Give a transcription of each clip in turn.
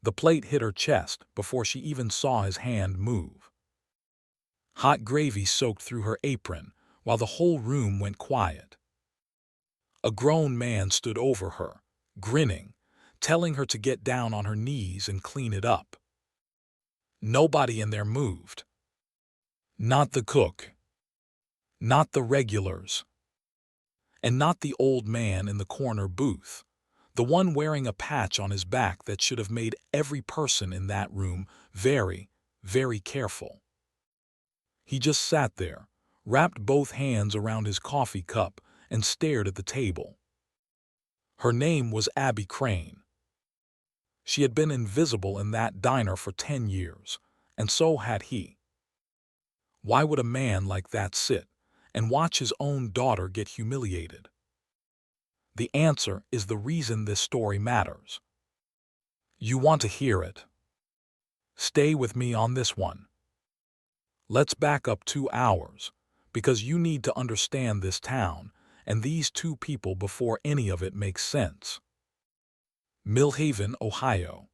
The plate hit her chest before she even saw his hand move. Hot gravy soaked through her apron while the whole room went quiet. A grown man stood over her, grinning, telling her to get down on her knees and clean it up. Nobody in there moved. Not the cook. Not the regulars. And not the old man in the corner booth, the one wearing a patch on his back that should have made every person in that room very, very careful. He just sat there, wrapped both hands around his coffee cup, and stared at the table. Her name was Abby Crane. She had been invisible in that diner for 10 years, and so had he. Why would a man like that sit and watch his own daughter get humiliated? The answer is the reason this story matters. You want to hear it? Stay with me on this one. Let's back up 2 hours, because you need to understand this town and these two people before any of it makes sense. Millhaven, Ohio.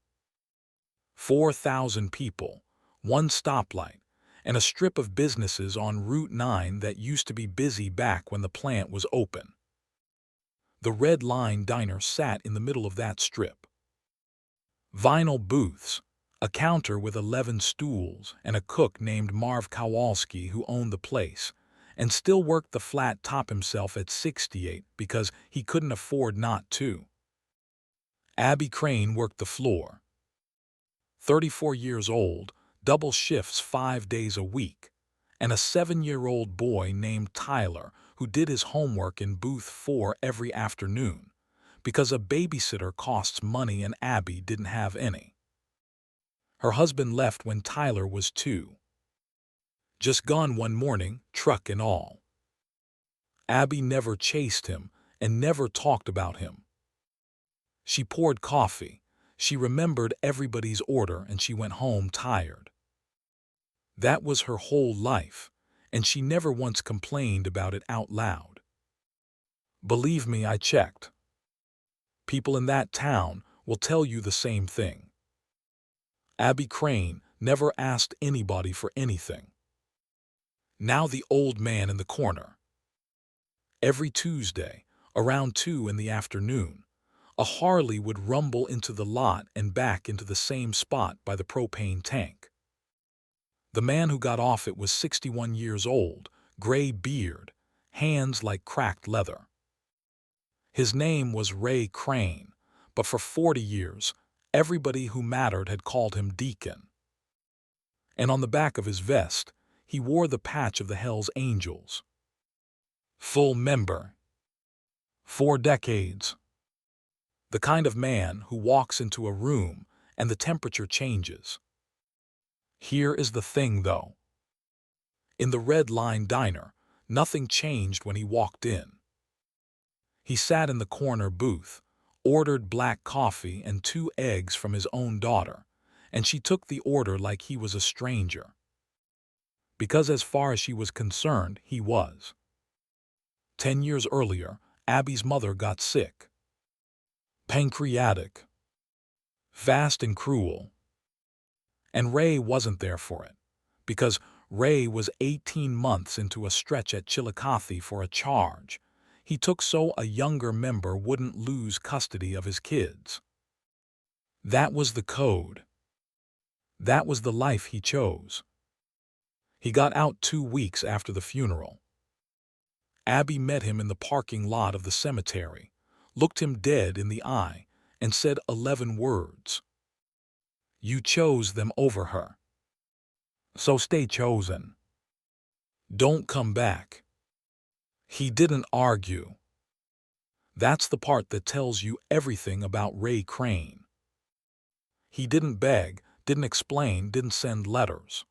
4,000 people, one stoplight, and a strip of businesses on Route 9 that used to be busy back when the plant was open. The Red Line Diner sat in the middle of that strip. Vinyl booths, a counter with 11 stools, and a cook named Marv Kowalski who owned the place, and still worked the flat top himself at 68 because he couldn't afford not to. Abby Crane worked the floor. 34 years old, double shifts 5 days a week, and a 7-year-old boy named Tyler who did his homework in booth 4 every afternoon, because a babysitter costs money and Abby didn't have any. Her husband left when Tyler was 2. Just gone one morning, truck and all. Abby never chased him and never talked about him. She poured coffee, she remembered everybody's order, and she went home tired. That was her whole life, and she never once complained about it out loud. Believe me, I checked. People in that town will tell you the same thing. Abby Crane never asked anybody for anything. Now the old man in the corner. Every Tuesday, around 2 in the afternoon, a Harley would rumble into the lot and back into the same spot by the propane tank. The man who got off it was 61 years old, gray beard, hands like cracked leather. His name was Ray Crane, but for 40 years, everybody who mattered had called him Deacon. And on the back of his vest, he wore the patch of the Hells Angels. Full member. 4 decades. The kind of man who walks into a room and the temperature changes. Here is the thing, though. In the Red Line Diner, nothing changed when he walked in. He sat in the corner booth, ordered black coffee and 2 eggs from his own daughter, and she took the order like he was a stranger. Because as far as she was concerned, he was. 10 years earlier, Abby's mother got sick. Pancreatic. Fast and cruel. And Ray wasn't there for it, because Ray was 18 months into a stretch at Chillicothe for a charge he took so a younger member wouldn't lose custody of his kids. That was the code. That was the life he chose. He got out 2 weeks after the funeral. Abby met him in the parking lot of the cemetery, looked him dead in the eye, and said 11 words. You chose them over her. So stay chosen. Don't come back. He didn't argue. That's the part that tells you everything about Ray Crane. He didn't beg, didn't explain, didn't send letters.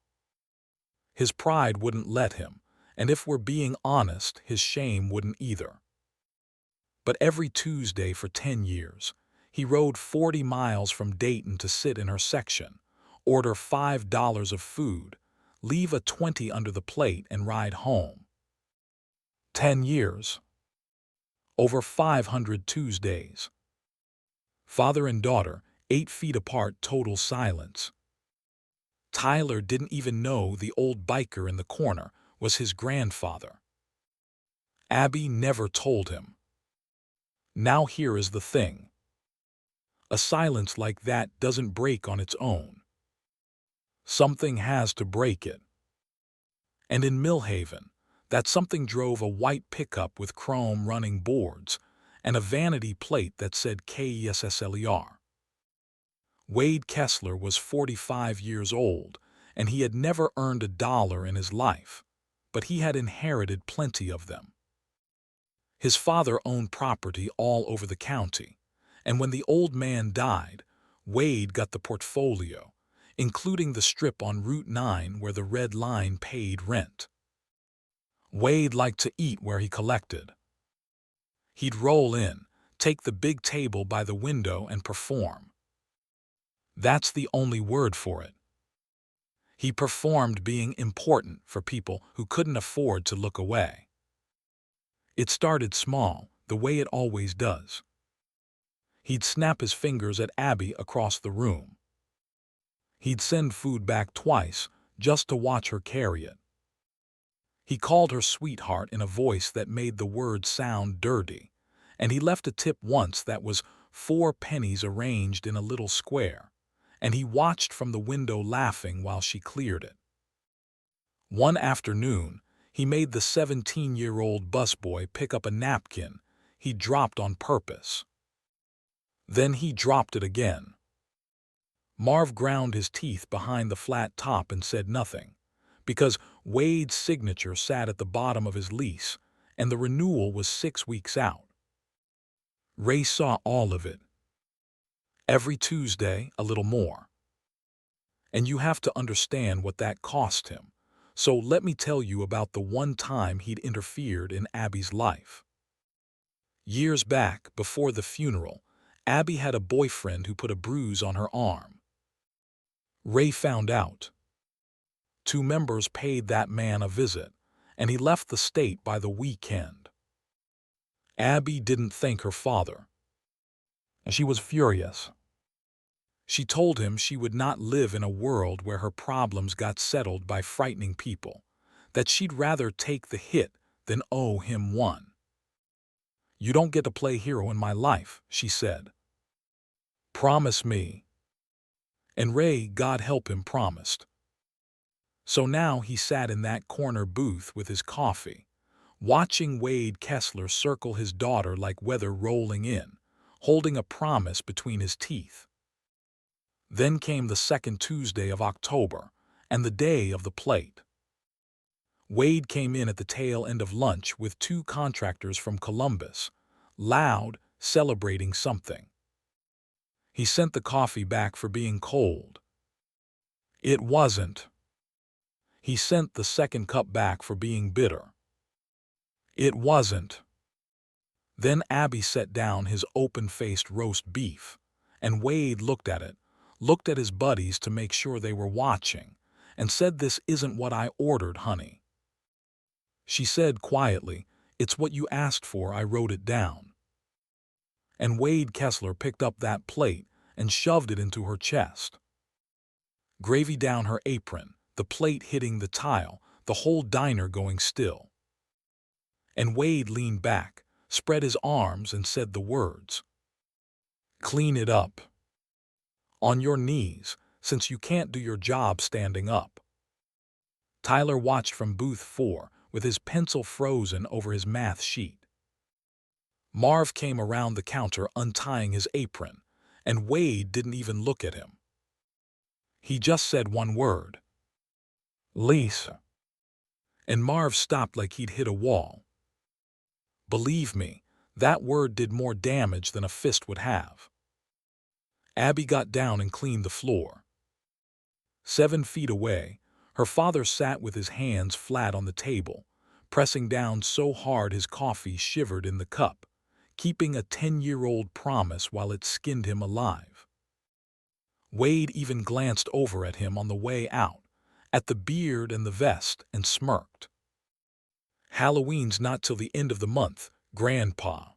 His pride wouldn't let him, and if we're being honest, his shame wouldn't either. But every Tuesday for 10 years, he rode 40 miles from Dayton to sit in her section, order $5 of food, leave a 20 under the plate, and ride home. 10 years. Over 500 Tuesdays. Father and daughter, 8 feet apart, total silence. Tyler didn't even know the old biker in the corner was his grandfather. Abby never told him. Now here is the thing. A silence like that doesn't break on its own. Something has to break it. And in Millhaven, that something drove a white pickup with chrome running boards and a vanity plate that said KESSLER. Wade Kessler was 45 years old, and he had never earned $1 in his life, but he had inherited plenty of them. His father owned property all over the county, and when the old man died, Wade got the portfolio, including the strip on Route 9 where the Red Line paid rent. Wade liked to eat where he collected. He'd roll in, take the big table by the window and perform. That's the only word for it. He performed being important for people who couldn't afford to look away. It started small, the way it always does. He'd snap his fingers at Abby across the room. He'd send food back twice just to watch her carry it. He called her sweetheart in a voice that made the words sound dirty, and he left a tip once that was 4 pennies arranged in a little square, and he watched from the window laughing while she cleared it. One afternoon, he made the 17-year-old busboy pick up a napkin he dropped on purpose. Then he dropped it again. Marv ground his teeth behind the flat top and said nothing, because Wade's signature sat at the bottom of his lease, and the renewal was 6 weeks out. Ray saw all of it. Every Tuesday, a little more. And you have to understand what that cost him, so let me tell you about the one time he'd interfered in Abby's life. Years back, before the funeral, Abby had a boyfriend who put a bruise on her arm. Ray found out. 2 members paid that man a visit, and he left the state by the weekend. Abby didn't thank her father, and she was furious. She told him she would not live in a world where her problems got settled by frightening people, that she'd rather take the hit than owe him one. "You don't get to play hero in my life," she said. "Promise me." And Ray, God help him, promised. So now he sat in that corner booth with his coffee, watching Wade Kessler circle his daughter like weather rolling in, holding a promise between his teeth. Then came the second Tuesday of October, and the day of the plate. Wade came in at the tail end of lunch with 2 contractors from Columbus, loud, celebrating something. He sent the coffee back for being cold. It wasn't. He sent the second cup back for being bitter. It wasn't. Then Abby set down his open-faced roast beef, and Wade looked at it, looked at his buddies to make sure they were watching, and said, "This isn't what I ordered, honey." She said quietly, "It's what you asked for, I wrote it down." And Wade Kessler picked up that plate and shoved it into her chest. Gravy down her apron, the plate hitting the tile, the whole diner going still. And Wade leaned back, spread his arms, and said the words, "Clean it up. On your knees, since you can't do your job standing up." Tyler watched from booth 4 with his pencil frozen over his math sheet. Marv came around the counter untying his apron, and Wade didn't even look at him. He just said one word, "Lisa." And Marv stopped like he'd hit a wall. Believe me, that word did more damage than a fist would have. Abby got down and cleaned the floor. 7 feet away, her father sat with his hands flat on the table, pressing down so hard his coffee shivered in the cup, keeping a 10-year-old promise while it skinned him alive. Wade even glanced over at him on the way out, at the beard and the vest, and smirked. "Halloween's not till the end of the month, Grandpa."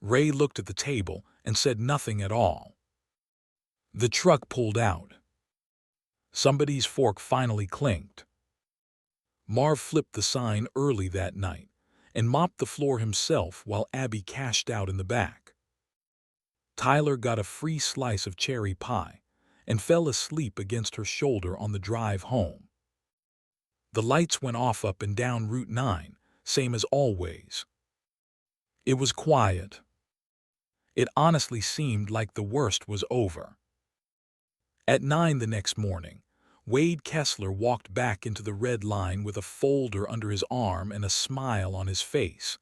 Ray looked at the table and said nothing at all. The truck pulled out. Somebody's fork finally clinked. Marv flipped the sign early that night and mopped the floor himself while Abby cashed out in the back. Tyler got a free slice of cherry pie and fell asleep against her shoulder on the drive home. The lights went off up and down Route 9, same as always. It was quiet. It honestly seemed like the worst was over. At 9 the next morning, Wade Kessler walked back into the Red Line with a folder under his arm and a smile on his face,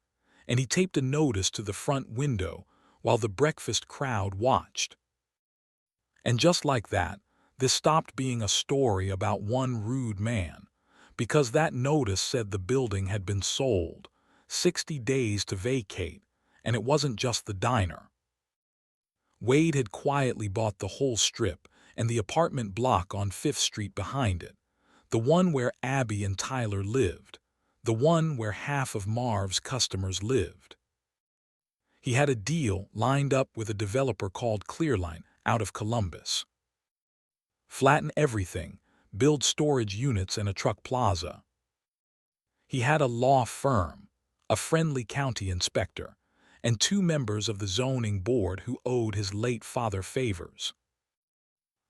and he taped a notice to the front window while the breakfast crowd watched. And just like that, this stopped being a story about one rude man, because that notice said the building had been sold, 60 days to vacate, and it wasn't just the diner. Wade had quietly bought the whole strip and the apartment block on 5th Street behind it, the one where Abby and Tyler lived, the one where half of Marv's customers lived. He had a deal lined up with a developer called Clearline out of Columbus. Flatten everything, build storage units and a truck plaza. He had a law firm, a friendly county inspector, and 2 members of the zoning board who owed his late father favors.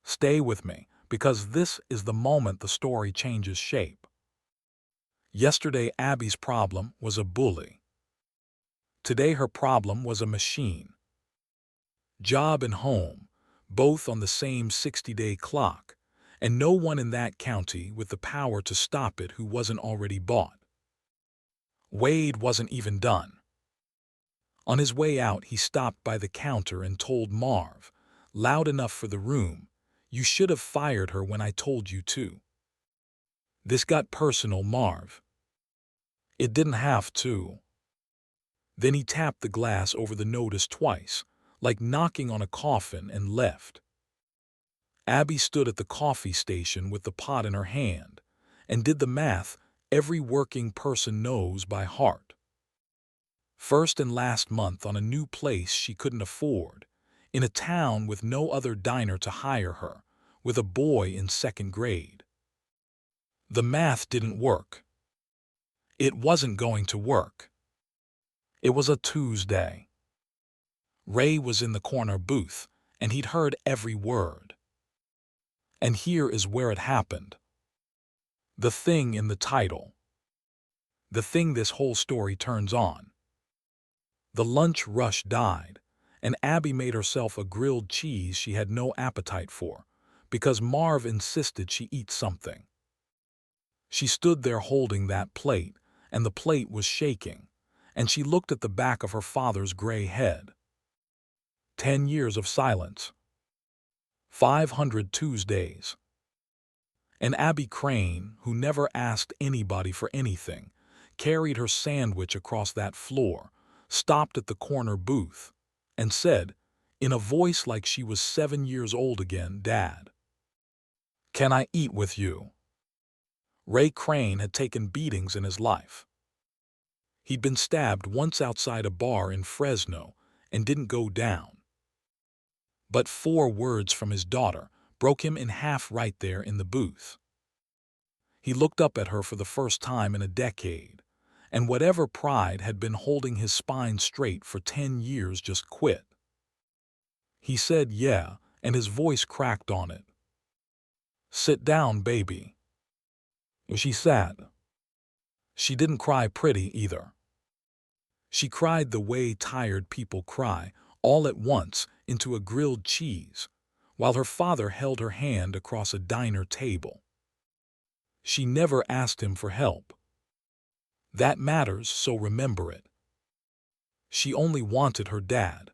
Stay with me, because this is the moment the story changes shape. Yesterday, Abby's problem was a bully. Today, her problem was a machine. Job and home, both on the same 60-day clock, and no one in that county with the power to stop it who wasn't already bought. Wade wasn't even done. On his way out, he stopped by the counter and told Marv, loud enough for the room, "You should have fired her when I told you to." This got personal, Marv. It didn't have to. Then he tapped the glass over the notice twice, like knocking on a coffin, and left. Abby stood at the coffee station with the pot in her hand and did the math every working person knows by heart. First and last month on a new place she couldn't afford, in a town with no other diner to hire her, with a boy in 2nd grade. The math didn't work. It wasn't going to work. It was a Tuesday. Ray was in the corner booth, and he'd heard every word. And here is where it happened. The thing in the title. The thing this whole story turns on. The lunch rush died, and Abby made herself a grilled cheese she had no appetite for, because Marv insisted she eat something. She stood there holding that plate, and the plate was shaking, and she looked at the back of her father's gray head. 10 years of silence. 500 Tuesdays. And Abby Crane, who never asked anybody for anything, carried her sandwich across that floor, stopped at the corner booth, and said, in a voice like she was 7 years old again, "Dad, can I eat with you?" Ray Crane had taken beatings in his life. He'd been stabbed once outside a bar in Fresno and didn't go down. But 4 words from his daughter broke him in half right there in the booth. He looked up at her for the first time in a decade, and whatever pride had been holding his spine straight for 10 years just quit. He said, "Yeah," and his voice cracked on it. "Sit down, baby." She sat. She didn't cry pretty either. She cried the way tired people cry, all at once, into a grilled cheese, while her father held her hand across a diner table. She never asked him for help. That matters, so remember it. She only wanted her dad.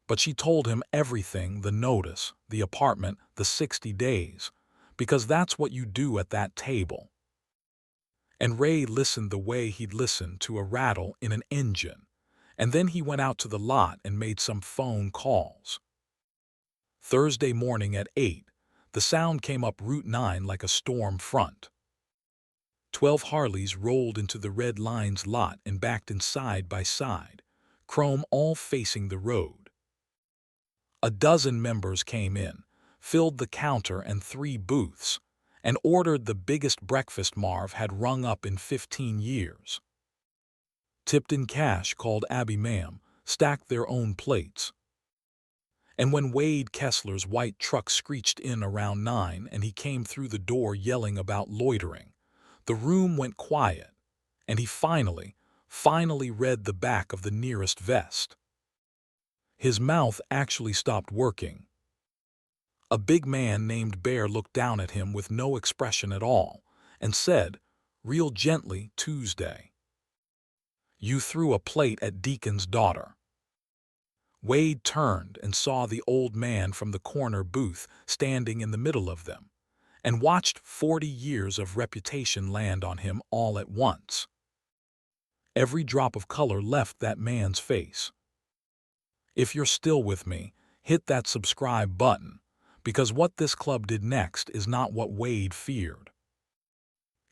But she told him everything, the notice, the apartment, the 60 days, because that's what you do at that table. And Ray listened the way he'd listen to a rattle in an engine, and then he went out to the lot and made some phone calls. Thursday morning at 8, the sound came up Route 9 like a storm front. 12 Harleys rolled into the Red Line's lot and backed in side by side, chrome all facing the road. A dozen members came in, filled the counter and 3 booths, and ordered the biggest breakfast Marv had rung up in 15 years. Tipped in cash called Abby Ma'am, stacked their own plates. And when Wade Kessler's white truck screeched in around 9 and he came through the door yelling about loitering, the room went quiet, and he finally read the back of the nearest vest. His mouth actually stopped working. A big man named Bear looked down at him with no expression at all and said, real gently, Tuesday, "You threw a plate at Deacon's daughter." Wade turned and saw the old man from the corner booth standing in the middle of them, and watched 40 years of reputation land on him all at once. Every drop of color left that man's face. If you're still with me, hit that subscribe button, because what this club did next is not what Wade feared.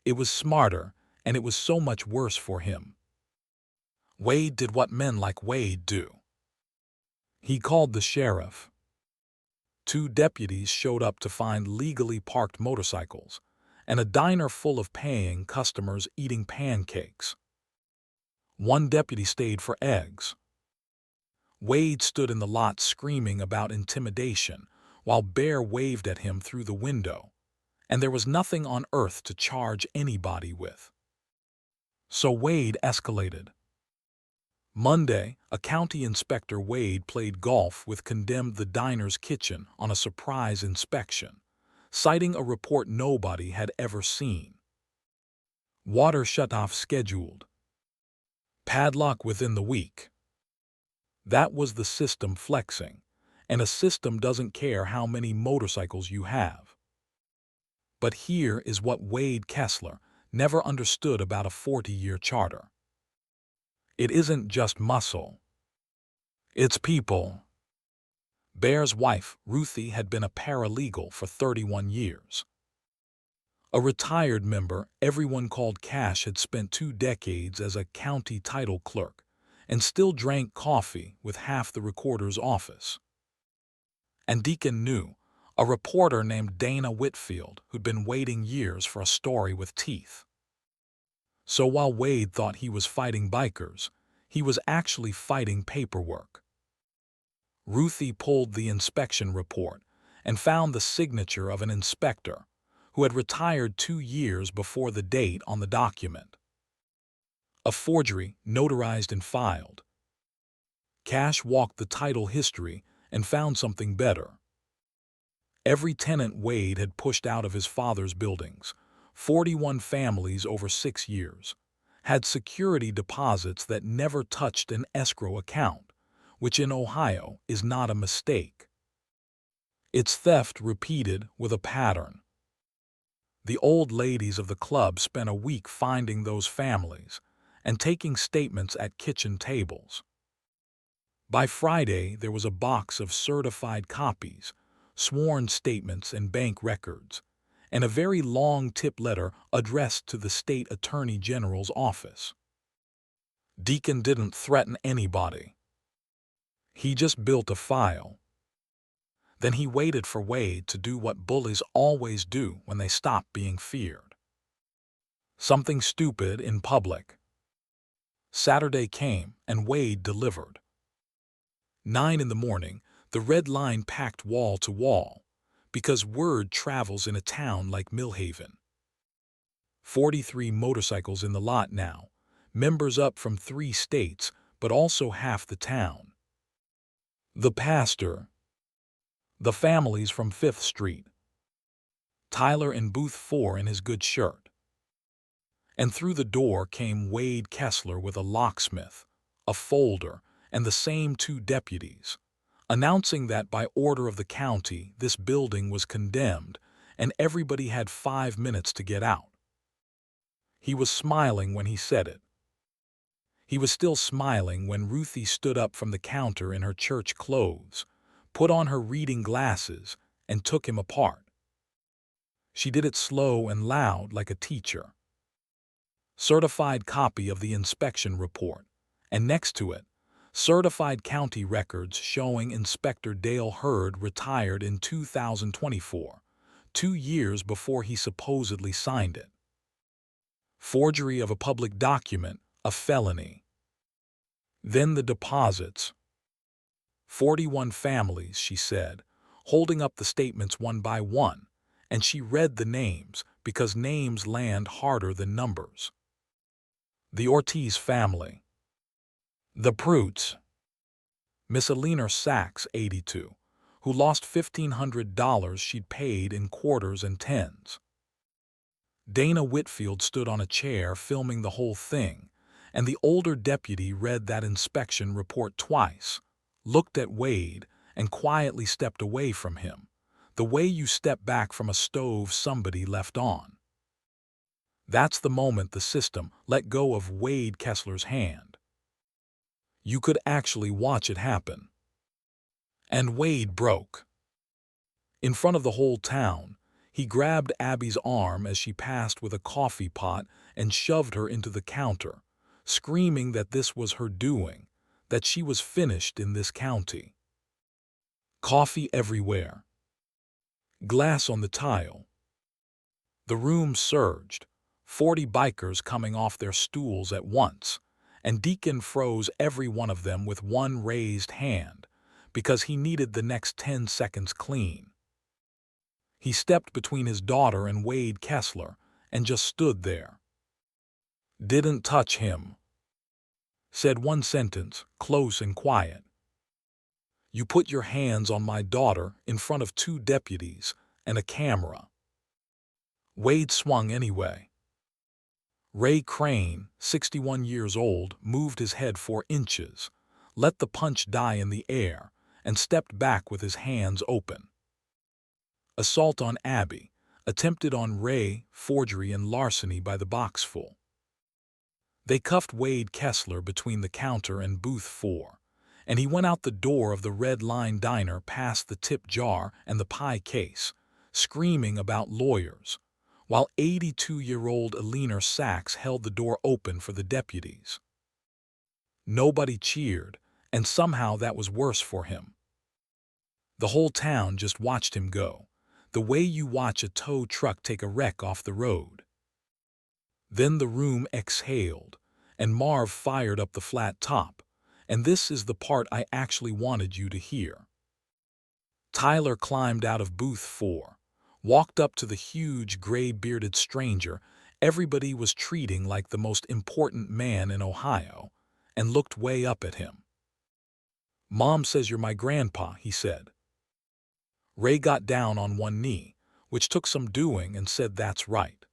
It was smarter, and it was so much worse for him. Wade did what men like Wade do. He called the sheriff. 2 deputies showed up to find legally parked motorcycles and a diner full of paying customers eating pancakes. 1 deputy stayed for eggs. Wade stood in the lot screaming about intimidation while Bear waved at him through the window, and there was nothing on earth to charge anybody with. So Wade escalated. Monday, a county inspector Wade played golf with condemned the diner's kitchen on a surprise inspection, citing a report nobody had ever seen. Water shutoff scheduled. Padlock within the week. That was the system flexing, and a system doesn't care how many motorcycles you have. But here is what Wade Kessler never understood about a 40-year charter. It isn't just muscle. It's people. Bear's wife, Ruthie, had been a paralegal for 31 years. A retired member everyone called Cash had spent 2 decades as a county title clerk and still drank coffee with half the recorder's office. And Deacon knew a reporter named Dana Whitfield who'd been waiting years for a story with teeth. So while Wade thought he was fighting bikers, he was actually fighting paperwork. Ruthie pulled the inspection report and found the signature of an inspector who had retired 2 years before the date on the document. A forgery, notarized and filed. Cash walked the title history and found something better. Every tenant Wade had pushed out of his father's buildings, 41 families over 6 years, had security deposits that never touched an escrow account, which in Ohio is not a mistake. It's theft repeated with a pattern. The old ladies of the club spent a week finding those families and taking statements at kitchen tables. By Friday, there was a box of certified copies, sworn statements and bank records, and a very long tip letter addressed to the state attorney general's office. Deacon didn't threaten anybody. He just built a file. Then he waited for Wade to do what bullies always do when they stop being feared. Something stupid in public. Saturday came and Wade delivered. 9 in the morning, the red line packed wall to wall, because word travels in a town like Millhaven. 43 motorcycles in the lot now, members up from 3 states, but also half the town. The pastor. The families from 5th Street. Tyler in booth 4 in his good shirt. And through the door came Wade Kessler with a locksmith, a folder, and the same 2 deputies, announcing that by order of the county this building was condemned and everybody had 5 minutes to get out. He was smiling when he said it. He was still smiling when Ruthie stood up from the counter in her church clothes, put on her reading glasses, and took him apart. She did it slow and loud like a teacher. Certified copy of the inspection report, and next to it, certified county records showing Inspector Dale Hurd retired in 2024, 2 years before he supposedly signed it. Forgery of a public document, a felony. Then the deposits. 41 families, she said, holding up the statements one by one, and she read the names because names land harder than numbers. The Ortiz family. The Pruitts. Miss Eleanor Sachs, 82, who lost $1,500 she'd paid in quarters and tens. Dana Whitfield stood on a chair filming the whole thing, and the older deputy read that inspection report twice, looked at Wade, and quietly stepped away from him, the way you step back from a stove somebody left on. That's the moment the system let go of Wade Kessler's hand. You could actually watch it happen. And Wade broke. In front of the whole town, he grabbed Abby's arm as she passed with a coffee pot and shoved her into the counter, screaming that this was her doing, that she was finished in this county. Coffee everywhere. Glass on the tile. The room surged, 40 bikers coming off their stools at once, and Deacon froze every one of them with one raised hand, because he needed the next 10 seconds clean. He stepped between his daughter and Wade Kessler and just stood there. Didn't touch him. Said one sentence, close and quiet. You put your hands on my daughter in front of 2 deputies and a camera. Wade swung anyway. Ray Crane, 61 years old, moved his head 4 inches, let the punch die in the air, and stepped back with his hands open. Assault on Abby, attempted on Ray, forgery and larceny by the boxful. They cuffed Wade Kessler between the counter and booth 4, and he went out the door of the Red Line Diner past the tip jar and the pie case, screaming about lawyers, while 82-year-old Eleanor Sachs held the door open for the deputies. Nobody cheered, and somehow that was worse for him. The whole town just watched him go, the way you watch a tow truck take a wreck off the road. Then the room exhaled, and Marv fired up the flat top, and this is the part I actually wanted you to hear. Tyler climbed out of booth 4, walked up to the huge gray-bearded stranger everybody was treating like the most important man in Ohio, and looked way up at him. "Mom says you're my grandpa," he said. Ray got down on one knee, which took some doing, and said that's right.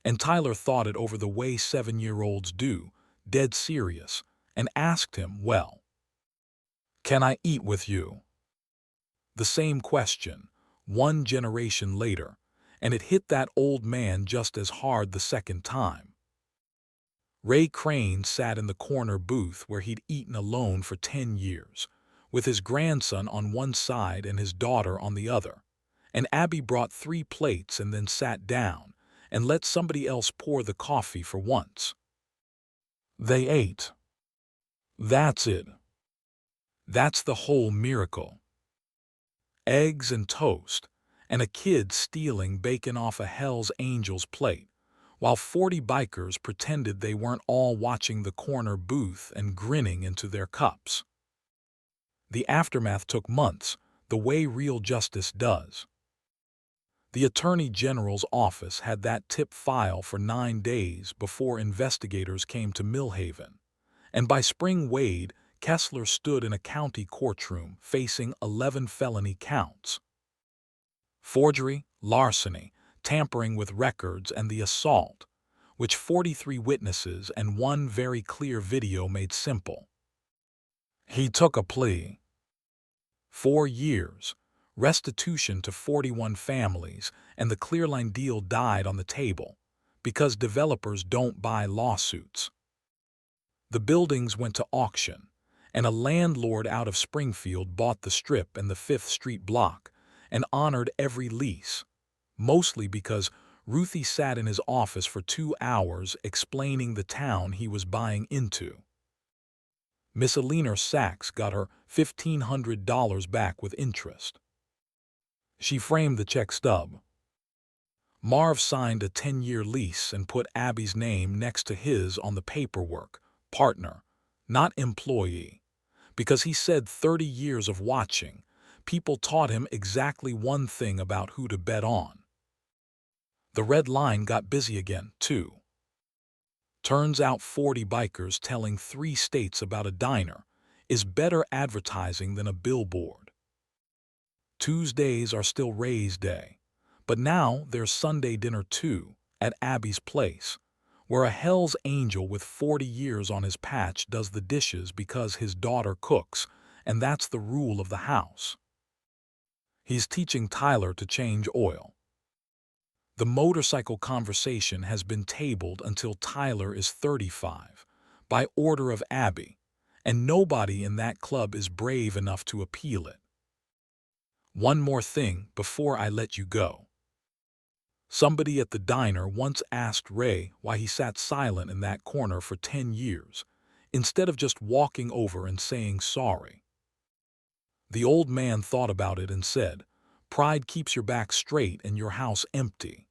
And Tyler thought it over the way 7-year-olds do, dead serious, and asked him, "Well, can I eat with you?" The same question, 1 generation later, and it hit that old man just as hard the second time. Ray Crane sat in the corner booth where he'd eaten alone for 10 years, with his grandson on one side and his daughter on the other, and Abby brought 3 plates and then sat down and let somebody else pour the coffee for once. They ate. That's it. That's the whole miracle. Eggs and toast, and a kid stealing bacon off a Hell's Angels plate, while 40 bikers pretended they weren't all watching the corner booth and grinning into their cups. The aftermath took months, the way real justice does. The Attorney General's office had that tip file for 9 days before investigators came to Millhaven, and by spring Wade Kessler stood in a county courtroom facing 11 felony counts. Forgery, larceny, tampering with records, and the assault, which 43 witnesses and 1 very clear video made simple. He took a plea. 4 years, restitution to 41 families, and the Clearline deal died on the table, because developers don't buy lawsuits. The buildings went to auction, and a landlord out of Springfield bought the Strip and the 5th Street block and honored every lease, mostly because Ruthie sat in his office for 2 hours explaining the town he was buying into. Miss Alina Sachs got her $1,500 back with interest. She framed the check stub. Marv signed a 10-year lease and put Abby's name next to his on the paperwork, partner, not employee, because he said 30 years of watching, people taught him exactly one thing about who to bet on. The red line got busy again, too. Turns out 40 bikers telling 3 states about a diner is better advertising than a billboard. Tuesdays are still Ray's Day, but now there's Sunday dinner too, at Abby's place, where a Hell's Angel with 40 years on his patch does the dishes because his daughter cooks, and that's the rule of the house. He's teaching Tyler to change oil. The motorcycle conversation has been tabled until Tyler is 35, by order of Abby, and nobody in that club is brave enough to appeal it. One more thing before I let you go. Somebody at the diner once asked Ray why he sat silent in that corner for 10 years, instead of just walking over and saying sorry. The old man thought about it and said, "Pride keeps your back straight and your house empty."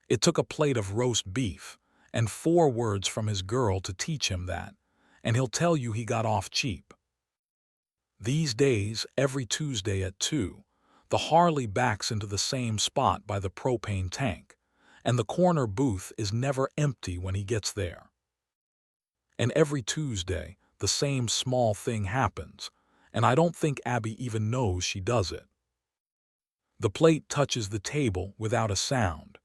It took a plate of roast beef and 4 words from his girl to teach him that, and he'll tell you he got off cheap. These days, every Tuesday at 2, the Harley backs into the same spot by the propane tank, and the corner booth is never empty when he gets there. And every Tuesday, the same small thing happens, and I don't think Abby even knows she does it. The plate touches the table without a sound.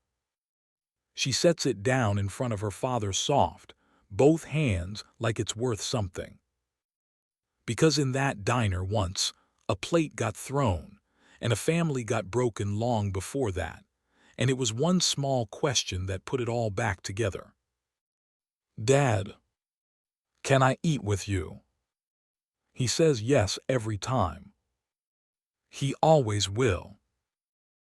She sets it down in front of her father's soft, both hands like it's worth something. Because in that diner once, a plate got thrown, and a family got broken long before that, and it was one small question that put it all back together. "Dad, can I eat with you?" He says yes every time. He always will.